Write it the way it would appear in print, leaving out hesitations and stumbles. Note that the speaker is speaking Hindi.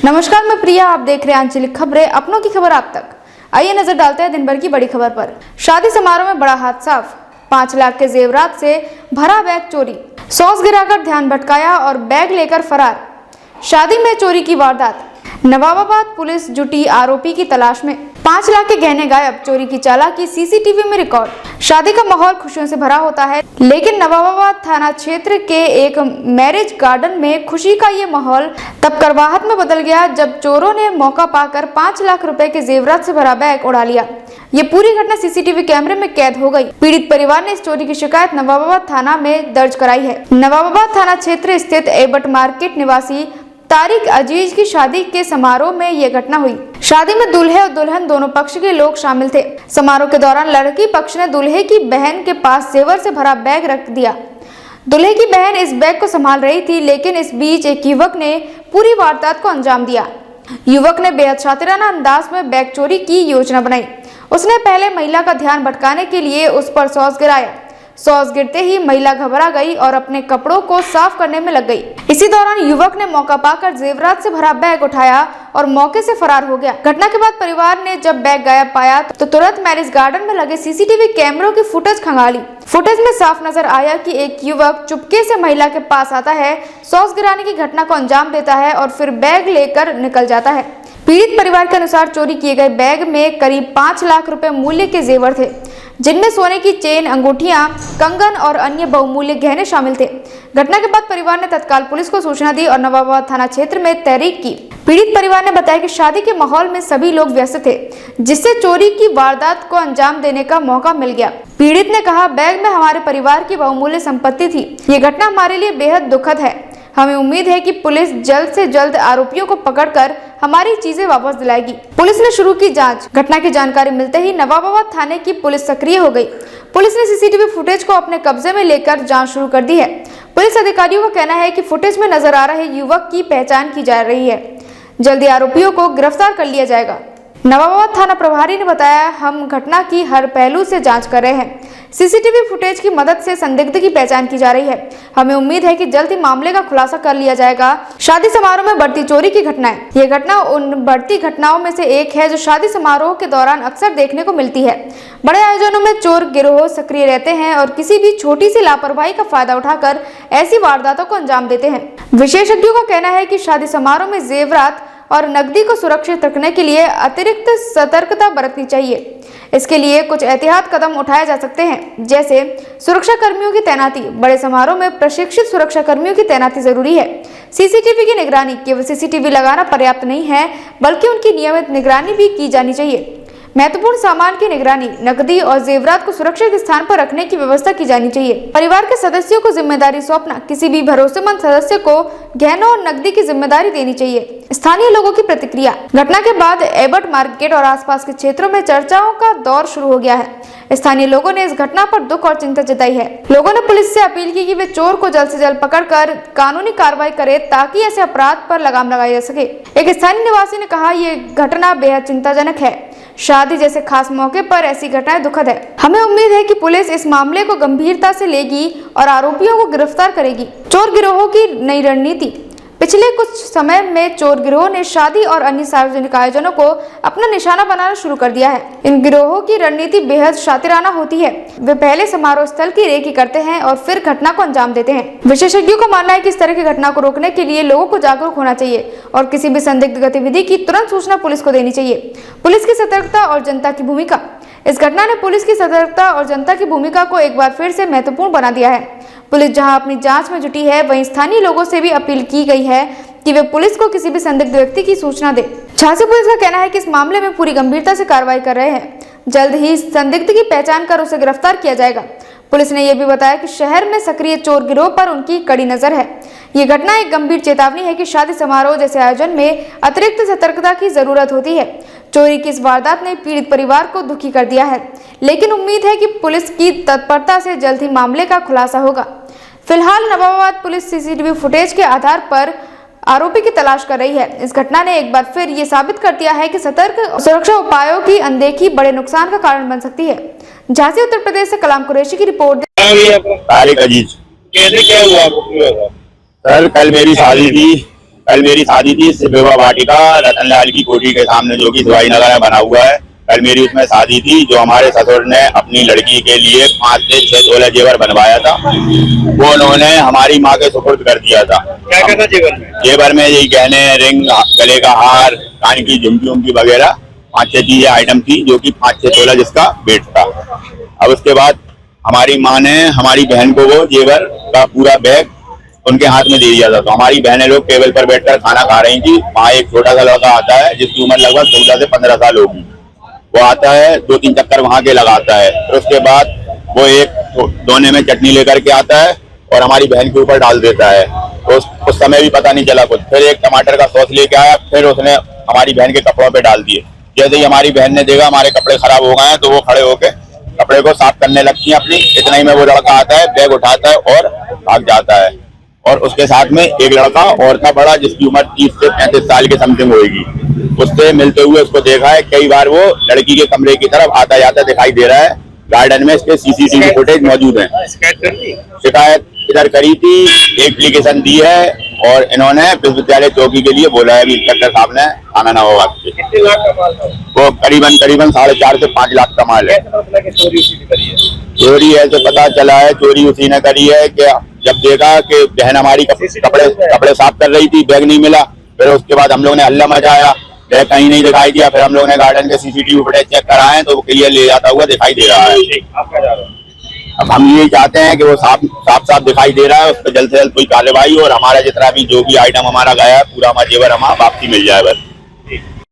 नमस्कार, मैं प्रिया, आप देख रहे हैं आंचलिक खबरें, अपनों की खबर आप तक। आइए नजर डालते हैं दिन भर की बड़ी खबर पर। शादी समारोह में बड़ा हादसा, 5 लाख के जेवरात से भरा बैग चोरी, सॉस गिराकर ध्यान भटकाया और बैग लेकर फरार। शादी में चोरी की वारदात, नवाबाबाद पुलिस जुटी आरोपी की तलाश में। 5 लाख के गहने गायब, चोरी की चालाकी सीसीटीवी में रिकॉर्ड। शादी का माहौल खुशियों से भरा होता है, लेकिन नवाबाबाद थाना क्षेत्र के एक मैरिज गार्डन में खुशी का ये माहौल तब करवाहट में बदल गया जब चोरों ने मौका पाकर 5 लाख रुपए के जेवरात से भरा बैग उड़ा लिया। ये पूरी घटना सीसीटीवी कैमरे में कैद हो गई। पीड़ित परिवार ने इस चोरी की शिकायत नवाबाबाद थाना में दर्ज कराई है। नवाबाबाद थाना क्षेत्र स्थित एबट मार्केट निवासी तारिक अजीज की शादी के समारोह में यह घटना हुई। शादी में दूल्हे और दुल्हन दोनों पक्ष के लोग शामिल थे। समारोह के दौरान लड़की पक्ष ने दूल्हे की बहन के पास जेवर से भरा बैग रख दिया। दूल्हे की बहन इस बैग को संभाल रही थी, लेकिन इस बीच एक युवक ने पूरी वारदात को अंजाम दिया। युवक ने बेहद शातिराना अंदाज में बैग चोरी की योजना बनाई। उसने पहले महिला का ध्यान भटकाने के लिए उस पर सॉस गिराया। सॉस गिरते ही महिला घबरा गई और अपने कपड़ों को साफ करने में लग गई। इसी दौरान युवक ने मौका पाकर जेवरात से भरा बैग उठाया और मौके से फरार हो गया। घटना के बाद परिवार ने जब बैग गायब पाया तो तुरंत मैरिज गार्डन में लगे सीसीटीवी कैमरों की फुटेज खंगाली। फुटेज में साफ नजर आया कि एक युवक चुपके से महिला के पास आता है, सॉस गिराने की घटना को अंजाम देता है और फिर बैग लेकर निकल जाता है। पीड़ित परिवार के अनुसार चोरी किए गए बैग में करीब 5 लाख रुपए मूल्य के जेवर थे, जिनमें सोने की चेन, अंगूठियां, कंगन और अन्य बहुमूल्य गहने शामिल थे। घटना के बाद परिवार ने तत्काल पुलिस को सूचना दी और नवाबाबाद थाना क्षेत्र में तहरीक की। पीड़ित परिवार ने बताया कि शादी के माहौल में सभी लोग व्यस्त थे, जिससे चोरी की वारदात को अंजाम देने का मौका मिल गया। पीड़ित ने कहा, बैग में हमारे परिवार की बहुमूल्य संपत्ति थी। ये घटना हमारे लिए बेहद दुखद है। हमें उम्मीद है कि पुलिस जल्द से जल्द आरोपियों को पकड़कर हमारी चीजें वापस दिलाएगी। पुलिस ने शुरू की जांच। घटना की जानकारी मिलते ही नवाबाबाद थाने की पुलिस सक्रिय हो गई। पुलिस ने सीसीटीवी फुटेज को अपने कब्जे में लेकर जांच शुरू कर दी है। पुलिस अधिकारियों का कहना है कि फुटेज में नजर आ रहे युवक की पहचान की जा रही है। जल्दी आरोपियों को गिरफ्तार कर लिया जाएगा। नवाबाबाद थाना प्रभारी ने बताया, हम घटना की हर पहलू से जांच कर रहे हैं। सीसीटीवी फुटेज की मदद से संदिग्ध की पहचान की जा रही है। हमें उम्मीद है कि जल्द ही मामले का खुलासा कर लिया जाएगा। शादी समारोह में बढ़ती चोरी की घटनाएं, ये घटना उन बढ़ती घटनाओं में से एक है जो शादी समारोह के दौरान अक्सर देखने को मिलती है। बड़े आयोजनों में चोर गिरोह सक्रिय रहते हैं और किसी भी छोटी सी लापरवाही का फायदा उठाकर ऐसी वारदातों को अंजाम देते हैं। विशेषज्ञों का कहना है कि शादी समारोह में जेवरात और नकदी को सुरक्षित रखने के लिए अतिरिक्त सतर्कता बरतनी चाहिए। इसके लिए कुछ एहतियात कदम उठाए जा सकते हैं, जैसे सुरक्षा कर्मियों की तैनाती। बड़े समारोह में प्रशिक्षित सुरक्षा कर्मियों की तैनाती जरूरी है। सीसीटीवी की निगरानी, केवल सीसीटीवी लगाना पर्याप्त नहीं है, बल्कि उनकी नियमित निगरानी भी की जानी चाहिए। महत्वपूर्ण सामान की निगरानी, नकदी और जेवरात को सुरक्षित स्थान पर रखने की व्यवस्था की जानी चाहिए। परिवार के सदस्यों को जिम्मेदारी सौंपना, किसी भी भरोसेमंद सदस्य को गहनों और नकदी की जिम्मेदारी देनी चाहिए। स्थानीय लोगों की प्रतिक्रिया, घटना के बाद एबट मार्केट और आसपास के क्षेत्रों में चर्चाओं का दौर शुरू हो गया है। स्थानीय लोगों ने इस घटना पर दुख और चिंता जताई है। लोगों ने पुलिस से अपील की कि वे चोर को जल्द से जल्द पकड़कर कानूनी कार्रवाई करे, ताकि ऐसे अपराध पर लगाम लगाई जा सके। एक स्थानीय निवासी ने कहा, ये घटना बेहद चिंताजनक है। शादी जैसे खास मौके पर ऐसी घटनाएं दुखद है। हमें उम्मीद है कि पुलिस इस मामले को गंभीरता से लेगी और आरोपियों को गिरफ्तार करेगी। चोर गिरोहों की नई रणनीति, पिछले कुछ समय में चोर गिरोह ने शादी और अन्य सार्वजनिक आयोजनों को अपना निशाना बनाना शुरू कर दिया है। इन गिरोहों की रणनीति बेहद शातिराना होती है। वे पहले समारोह स्थल की रेकी करते हैं और फिर घटना को अंजाम देते हैं। विशेषज्ञों का मानना है कि इस तरह की घटना को रोकने के लिए लोगों को जागरूक होना चाहिए और किसी भी संदिग्ध गतिविधि की तुरंत सूचना पुलिस को देनी चाहिए। पुलिस की सतर्कता और जनता की भूमिका, इस घटना ने पुलिस की सतर्कता और जनता की भूमिका को एक बार फिर से महत्वपूर्ण बना दिया है। पुलिस जहां अपनी जांच में जुटी है, वहीं स्थानीय लोगों से भी अपील की गई है कि वे पुलिस को किसी भी संदिग्ध व्यक्ति की सूचना दें। झांसी पुलिस का कहना है कि इस मामले में पूरी गंभीरता से कार्रवाई कर रहे हैं। जल्द ही संदिग्ध की पहचान कर उसे गिरफ्तार किया जाएगा। पुलिस ने यह भी बताया कि शहर में सक्रिय चोर गिरोह पर उनकी कड़ी नजर है। ये घटना एक गंभीर चेतावनी है कि शादी समारोह जैसे आयोजन में अतिरिक्त सतर्कता की जरूरत होती है। चोरी की इस वारदात ने पीड़ित परिवार को दुखी कर दिया है, लेकिन उम्मीद है कि पुलिस की तत्परता से जल्द ही मामले का खुलासा होगा। फिलहाल नवाबाबाद पुलिस सीसीटीवी फुटेज के आधार पर आरोपी की तलाश कर रही है। इस घटना ने एक बार फिर ये साबित कर दिया है कि सतर्क सुरक्षा उपायों की अनदेखी बड़े नुकसान का कारण बन सकती है। झांसी उत्तर प्रदेश से कलाम कुरैशी की रिपोर्ट। तारिक अजीज। कैसे क्या हुआ? सर कल मेरी शादी थी, कल मेरी शादी थी विवाह वाटिका रतनलाल की कोठी के सामने, जो कि शिवाजी नगर में बना हुआ है। कल मेरी उसमें शादी थी, जो हमारे ससुर ने अपनी लड़की के लिए 5 से 6 तोला जेवर बनवाया था, वो उन्होंने हमारी माँ के सुपुर्द कर दिया था। क्या क्या था जेवर में? जेवर में यही गहने, रिंग, गले का हार, कान की झुमकी उमकी वगैरह 5-6 चीजें आइटम थी, जो कि 5-6 तोला जिसका वेट था। अब उसके बाद हमारी माँ ने हमारी बहन को वो जेवर का पूरा बैग उनके हाथ में दे दिया था। तो हमारी बहनें लोग टेबल पर बैठकर खाना खा रही थी। वहाँ एक छोटा सा लड़का आता है, जिसकी उम्र लगभग 14 से 15 साल होगी। वो आता है, 2-3 चक्कर वहाँ के लगाता है, फिर उसके बाद वो एक दोने में चटनी लेकर के आता है और हमारी बहन के ऊपर डाल देता है। तो उस समय भी पता नहीं चला कुछ। फिर एक टमाटर का सॉस लेके आया, फिर उसने हमारी बहन के कपड़ों पे डाल दिए। जैसे ही हमारी बहन ने देखा हमारे कपड़े खराब हो गए हैं, तो वो खड़े होके कपड़े को साफ करने लगती है अपनी। इतना ही में वो लड़का आता है, बैग उठाता है और भाग जाता है। और उसके साथ में एक लड़का और था बड़ा, जिसकी उम्र 30 से 35 साल के समथिंग होगी। उससे मिलते हुए उसको देखा है, कई बार वो लड़की के कमरे की तरफ आता जाता दिखाई दे रहा है। गार्डन में इसके CCTV फुटेज मौजूद है। शिकायत इधर करी थी, एप्लीकेशन दी है और इन्होंने विश्वविद्यालय चौकी के लिए बोला है अभी इंस्पेक्टर साहब ने थाना नवाबाद से। कितने लाख का माल था? वो करीबन 4.5 से 5 लाख का माल है। चोरी उसी ने करी है? चोरी ऐसे पता चला है चोरी उसी ने करी है कि जब देखा कि बहन हमारी कपड़े साफ कर रही थी, बैग नहीं मिला। फिर उसके बाद हम लोग ने हल्ला मचाया, बैग कहीं नहीं दिखाई दिया। फिर हम लोग ने गार्डन के CCTV फुटेज चेक कराए, तो वो क्लियर ले जाता हुआ दिखाई दे रहा है। अब हम ये चाहते हैं कि वो साफ दिखाई दे रहा है, उस पर जल्द से जल्द कोई कार्रवाई और हमारा जितना भी जो भी आइटम हमारा गया है पूरा हमारा जेवर हमारा वापसी मिल जाए बस।